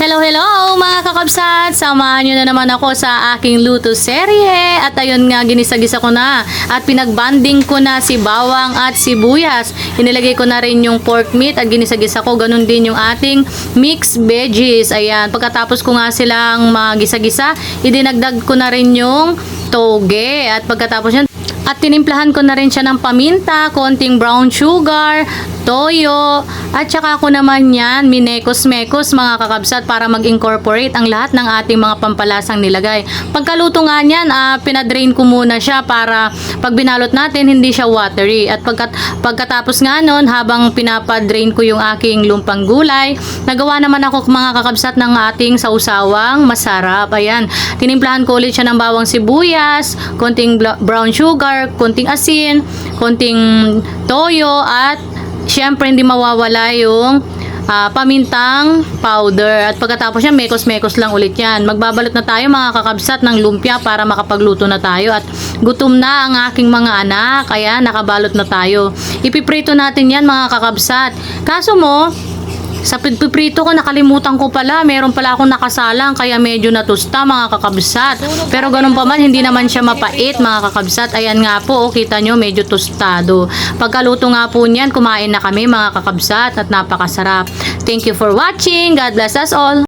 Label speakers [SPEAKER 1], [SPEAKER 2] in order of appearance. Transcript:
[SPEAKER 1] Hello, hello mga kakabsat! Samahan nyo na naman ako sa aking luto serye. At ayun nga, ginisa-gisa ko na. At pinagbanding ko na si bawang at sibuyas. Inilagay ko na rin yung pork meat at ginisa-gisa ko. Ganun din yung ating mixed veggies. Ayan, pagkatapos ko nga silang magisa-gisa, idinagdag ko na rin yung toge. At pagkatapos yan, at tinimplahan ko na rin siya ng paminta, konting brown sugar, toyo, at saka ko naman yan, minekos-mekos mga kakabsat para mag-incorporate ang lahat ng ating mga pampalasang nilagay. Pagkaluto nga niyan, pinadrain ko muna siya para pag binalot natin, hindi siya watery. At pagkatapos nga nun, habang pinapadrain ko yung aking lumpang gulay, nagawa naman ako mga kakabsat ng ating sausawang masarap. Ayan, tinimplahan ko ulit siya ng bawang sibuyas, konting brown sugar, konting asin, konting toyo, at syempre hindi mawawala yung pamintang powder. At pagkatapos yan, mekos-mekos lang ulit yan. Magbabalot na tayo mga kakabsat ng lumpia para makapagluto na tayo. At gutom na ang aking mga anak, kaya nakabalot na tayo. Ipiprito natin yan mga kakabsat. Kaso mo, sa piprito ko, nakalimutan ko pala, meron pala akong nakasalang, kaya medyo natusta mga kakabsat. Pero ganun pa man, hindi naman siya mapait mga kakabsat. Ayan nga po, kita nyo, medyo tostado. Pagkaluto nga po niyan, kumain na kami mga kakabsat at napakasarap. Thank you for watching. God bless us all.